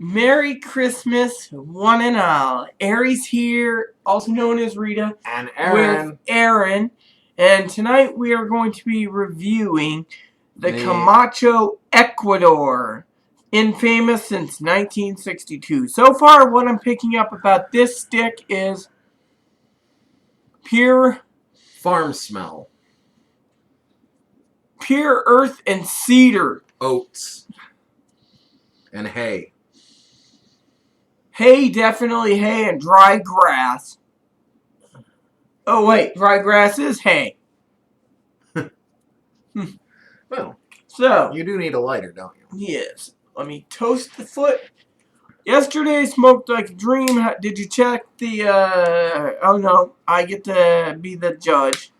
Merry Christmas, one and all. Aries here, also known as Rita, and Aaron. with Aaron. And tonight we are going to be reviewing the Camacho Ecuador, infamous since 1962. So far, what I'm picking up about this stick is pure farm smell, pure earth and cedar, oats, and hay. Hay, definitely hay, and dry grass. Oh, wait, dry grass is hay. Well, so you do need a lighter, don't you? Yes. Let me toast the foot. Yesterday I smoked like a dream. Did you check the, oh no, I get to be the judge.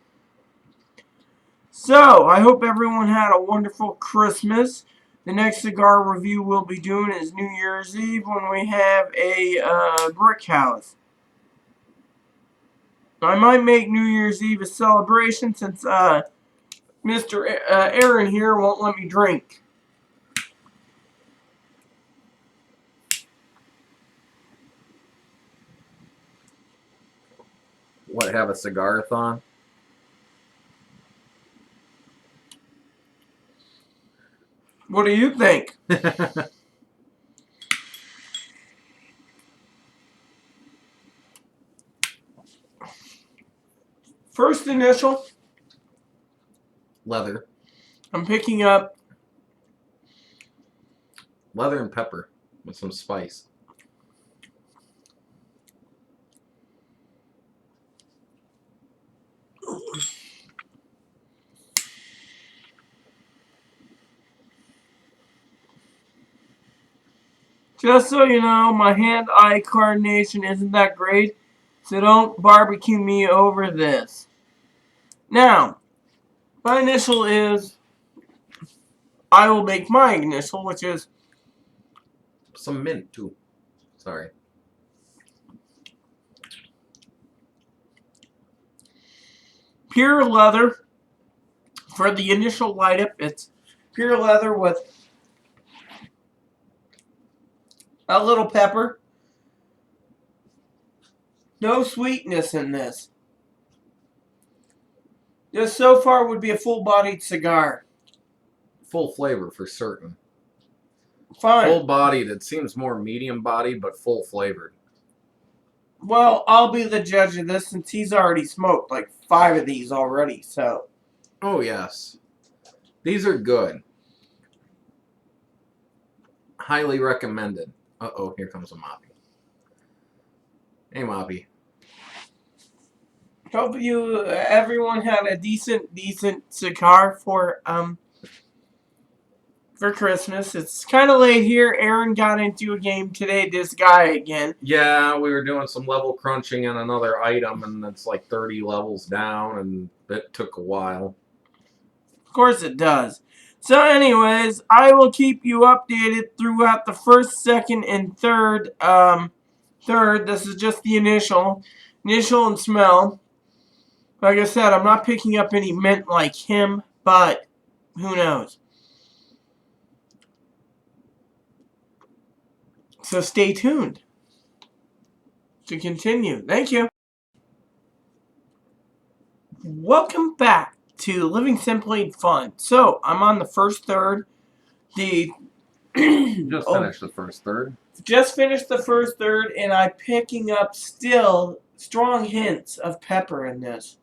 So, I hope everyone had a wonderful Christmas. The next cigar review we'll be doing is New Year's Eve when we have a brick house. I might make New Year's Eve a celebration since Mr. Aaron here won't let me drink. What, have a cigar-a-thon? What do you think? First initial. Leather. I'm picking up leather and pepper with some spice. Just so you know, my hand-eye coordination isn't that great, so don't barbecue me over this. Now, my initial is, I will make my initial, which is some mint too. Sorry. Pure leather. For the initial light up, it's pure leather with a little pepper. No sweetness in this. This so far would be a full-bodied cigar. Full flavor for certain. Fine. Full-bodied. It seems more medium-bodied, but full-flavored. Well, I'll be the judge of this since he's already smoked like 5 of these already, so. Oh, yes. These are good. Highly recommended. Uh-oh, here comes a Moppy. Hey, Moppy. Hope everyone had a decent cigar for Christmas. It's kind of late here. Aaron got into a game today, this guy again. Yeah, we were doing some level crunching on another item, and it's like 30 levels down, and it took a while. Of course it does. So anyways, I will keep you updated throughout the first, second, and third. This is just the initial and smell. Like I said, I'm not picking up any mint like him, but who knows? So stay tuned to continue. Thank you. Welcome back to Living Simply Fun. So I'm on the first third. Just finished the first third. Just finished the first third, and I'm picking up still strong hints of pepper in this.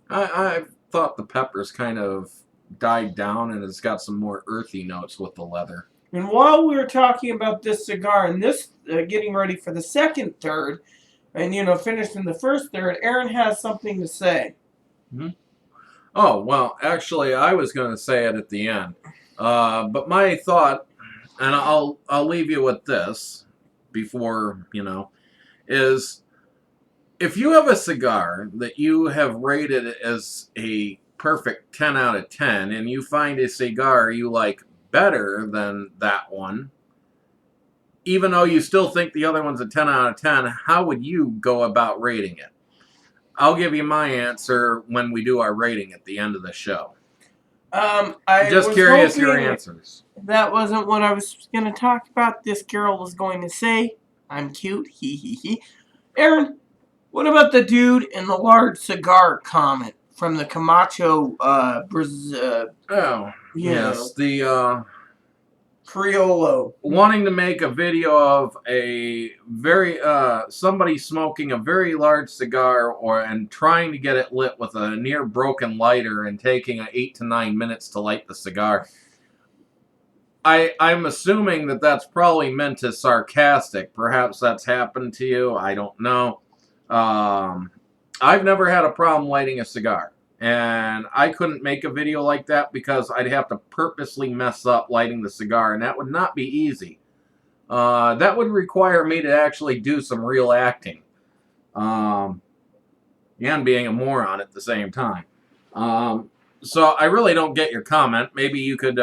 I thought the peppers kind of died down, and it's got some more earthy notes with the leather. And while we were talking about this cigar and this getting ready for the second third, and finished in the first third, Aaron has something to say. Mm-hmm. Oh, well, actually, I was going to say it at the end. But my thought, and I'll leave you with this before, is if you have a cigar that you have rated as a perfect 10 out of 10, and you find a cigar you like better than that one, even though you still think the other one's a 10 out of 10, how would you go about rating it? I'll give you my answer when we do our rating at the end of the show. I Just was curious your hoping answers. that wasn't what I was going to talk about. This girl was going to say, I'm cute, hee hee hee. Aaron, what about the dude in the large cigar comment from the Camacho, Oh, yes. The Criollo? wanting to make a video of a very somebody smoking a very large cigar and trying to get it lit with a near broken lighter and taking 8 to 9 minutes to light the cigar. I'm assuming that that's probably meant as sarcastic. Perhaps that's happened to you. I don't know. I've never had a problem lighting a cigar. And I couldn't make a video like that because I'd have to purposely mess up lighting the cigar, and that would not be easy. That would require me to actually do some real acting. And being a moron at the same time. So I really don't get your comment. Maybe you could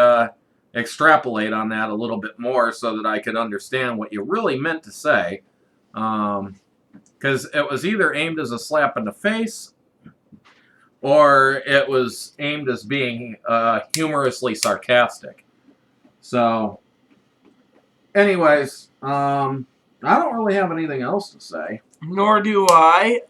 extrapolate on that a little bit more so that I could understand what you really meant to say. Because it was either aimed as a slap in the face or it was aimed as being humorously sarcastic. So, anyways, I don't really have anything else to say. Nor do I.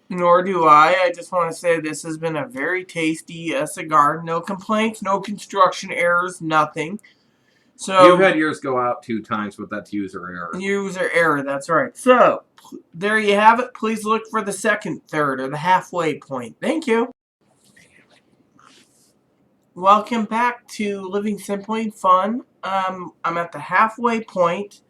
Nor do I. I just want to say this has been a very tasty cigar. No complaints, no construction errors, nothing. So You've had yours go out 2 times, but that's user error. User error, that's right. So, there you have it. Please look for the second, third, or the halfway point. Thank you. Welcome back to Living Simply Fun. I'm at the halfway point.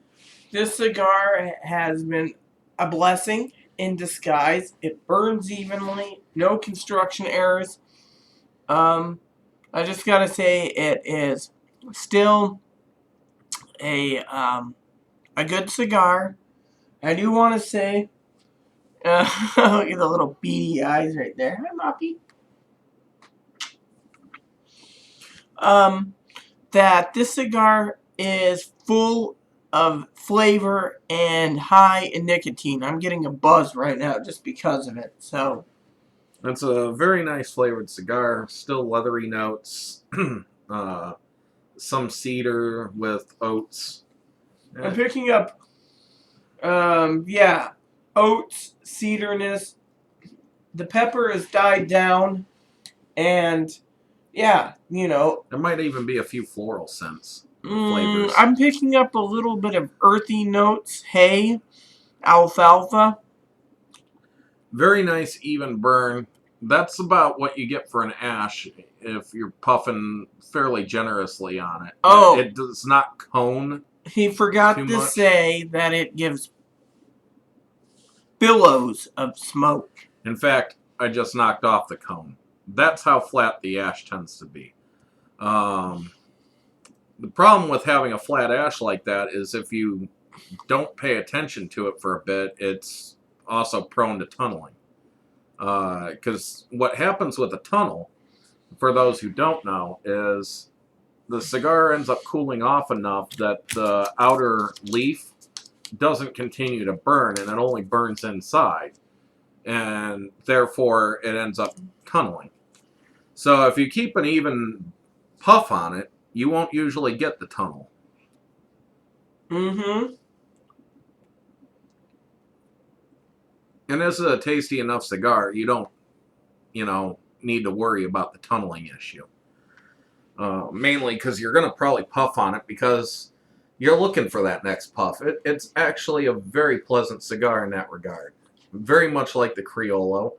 This cigar has been a blessing in disguise. It burns evenly, no construction errors. I just gotta say it is still a good cigar. I do want to say, look at the little beady eyes right there. Hi, Moppy. That this cigar is full of flavor and high in nicotine. I'm getting a buzz right now just because of it. So That's a very nice flavored cigar. Still leathery notes. Some cedar with oats. I'm picking up, yeah, oats, cederness. The pepper has died down, and yeah, There might even be a few floral scents. Flavors. I'm picking up a little bit of earthy notes. Hay, alfalfa. Very nice even burn. That's about what you get for an ash if you're puffing fairly generously on it. Oh. It does not cone. He forgot Too to much. say that it gives billows of smoke. In fact, I just knocked off the cone. That's how flat the ash tends to be. The problem with having a flat ash like that is if you don't pay attention to it for a bit, it's also prone to tunneling. Because what happens with a tunnel, for those who don't know, is the cigar ends up cooling off enough that the outer leaf doesn't continue to burn, and it only burns inside. And therefore, it ends up tunneling. So if you keep an even puff on it, you won't usually get the tunnel. Mm-hmm. And this is a tasty enough cigar, you don't, need to worry about the tunneling issue. Mainly because you're going to probably puff on it because you're looking for that next puff. It's actually a very pleasant cigar in that regard. Very much like the Criollo,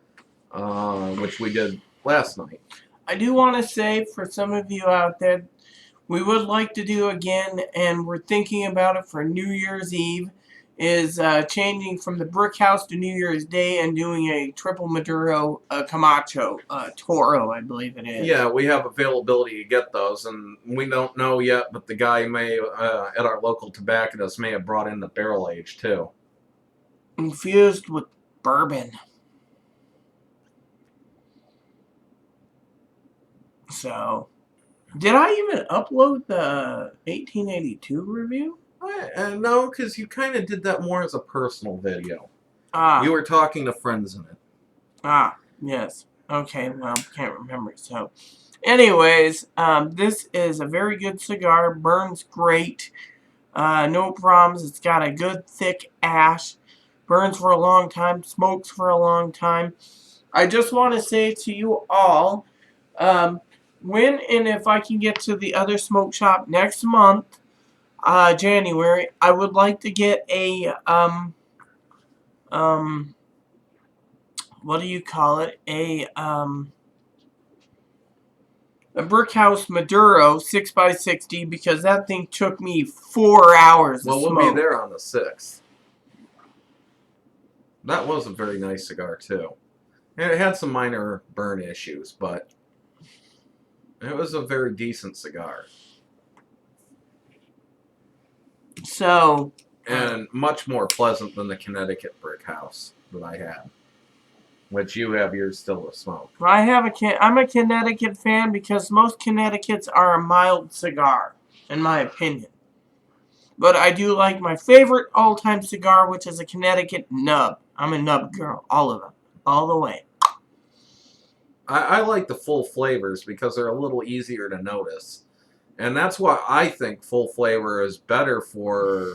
which we did last night. I do want to say for some of you out there, we would like to do again, and we're thinking about it for New Year's Eve, is changing from the Brick House to New Year's Day and doing a triple Maduro Camacho Toro, I believe it is. Yeah, we have availability to get those, and we don't know yet, but the guy may, at our local tobacconist, may have brought in the barrel age too. Infused with bourbon. So, did I even upload the 1882 review? No, because you kind of did that more as a personal video. Ah. You were talking to friends in it. Ah, yes. Okay, well, can't remember. So, Anyways, this is a very good cigar. Burns great. No problems. It's got a good thick ash. Burns for a long time. Smokes for a long time. I just want to say to you all, um, when and if I can get to the other smoke shop next month, January, I would like to get um, what do you call it? A brick house Maduro 6x60 because that thing took me 4 hours to Well, we'll be smoke. there on the 6th. That was a very nice cigar, too. It had some minor burn issues, but it was a very decent cigar. So, And much more pleasant than the Connecticut brick house that I had. Which you have yours still to smoke. I'm a Connecticut fan because most Connecticut's are a mild cigar, in my opinion. But I do like my favorite all-time cigar, which is a Connecticut nub. I'm a nub girl, all of them, all the way. I like the full flavors because they're a little easier to notice. And that's why I think full flavor is better for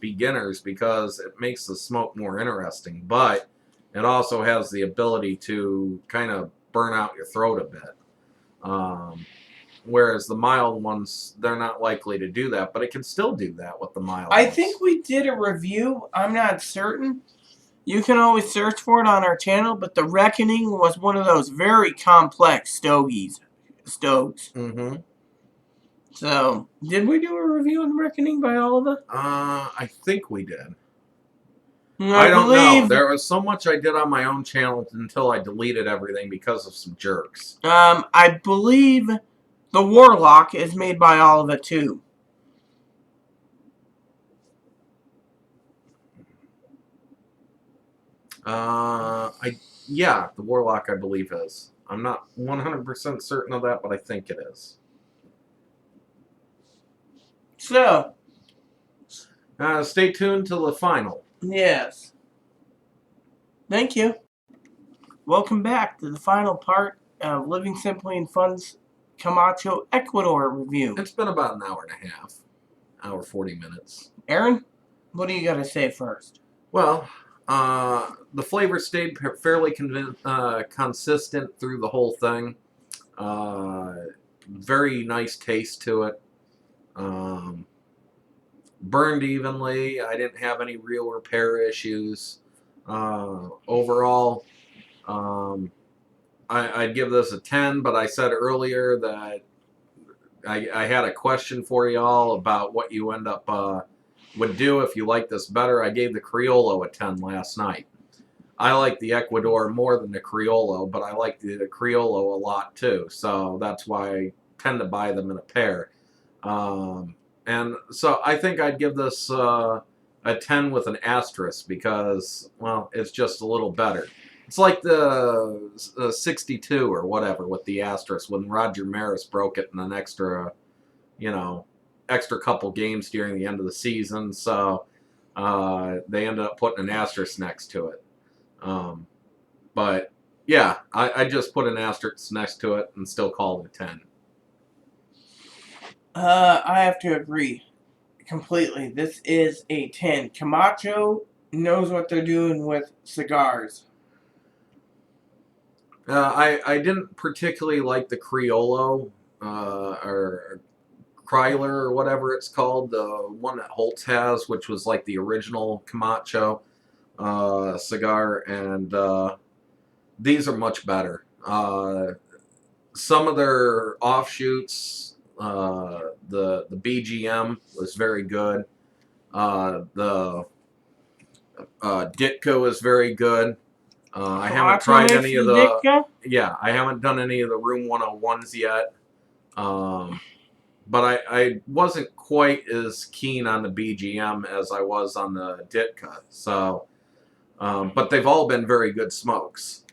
beginners because it makes the smoke more interesting. But it also has the ability to kind of burn out your throat a bit. Whereas the mild ones, they're not likely to do that, but it can still do that with the mild I ones. think we did a review. I'm not certain. You can always search for it on our channel, but the Reckoning was one of those very complex stogies. Stoves. Mm-hmm. So, did we do a review on Reckoning by Oliver? I think we did. I don't know. believe. There was so much I did on my own channel until I deleted everything because of some jerks. I believe the Warlock is made by Oliver too. Yeah, the Warlock I believe is. I'm not 100% certain of that, but I think it is. So, Stay tuned till the final. yes. Thank you. Welcome back to the final part of Living Simply and Fun's Camacho Ecuador review. It's been about an hour and a half. Hour 40 minutes. Aaron, what do you got to say first? Well, the flavor stayed fairly consistent through the whole thing. Very nice taste to it. Burned evenly. I didn't have any real repair issues. Overall, I'd give this a 10, but I said earlier that I had a question for y'all about what you end up would do if you like this better. I gave the Criollo a 10 last night. I like the Ecuador more than the Criollo, but I like the Criollo a lot too. So that's why I tend to buy them in a pair. And so I think I'd give this a 10 with an asterisk because, well, it's just a little better. It's like the 62 or whatever with the asterisk when Roger Maris broke it in an extra, extra couple games during the end of the season. So they ended up putting an asterisk next to it. But yeah, I just put an asterisk next to it and still call it a 10. I have to agree completely. This is a 10. Camacho knows what they're doing with cigars. I didn't particularly like the Criollo or Kryler or whatever it's called, the one that Holtz has, which was like the original Camacho cigar, and these are much better. Some of their offshoots, the BGM was very good. The Ditko is very good. I haven't tried any of the Ditka? Yeah, I haven't done any of the Room 101s yet. But I wasn't quite as keen on the BGM as I was on the Ditka. So, but they've all been very good smokes.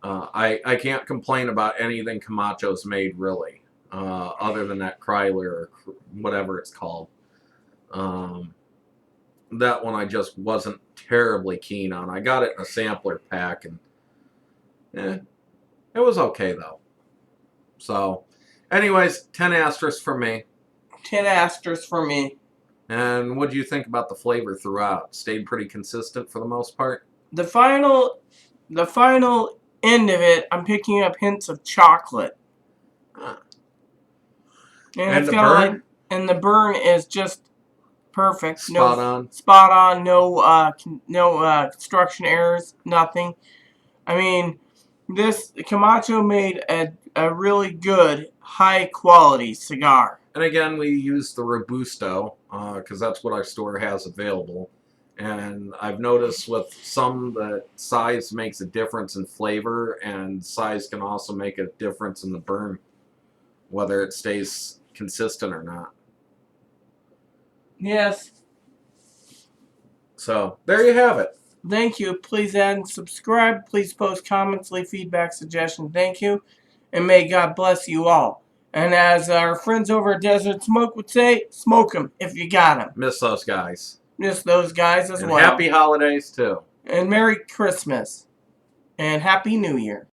I can't complain about anything Camacho's made, really, other than that Kryler or whatever it's called. That one I just wasn't terribly keen on. I got it in a sampler pack, and it was okay, though. So, Anyways, 10 asterisks for me. 10 asterisks for me. And what do you think about the flavor throughout? Stayed pretty consistent for the most part? The final end of it, I'm picking up hints of chocolate. And And it's the got burn? and the burn is just perfect. Spot on. Spot on. No construction errors. Nothing. I mean, this Camacho made a really good, high quality cigar. And again, we use the Robusto because that's what our store has available. And I've noticed with some that size makes a difference in flavor, and size can also make a difference in the burn, whether it stays consistent or not. Yes. So there you have it. Thank you. Please add and subscribe. Please post comments, leave feedback, suggestions. Thank you. And may God bless you all. And as our friends over at Desert Smoke would say, smoke 'em if you got 'em. Miss those guys. Miss those guys as And well. happy holidays, too. And Merry Christmas. And Happy New Year.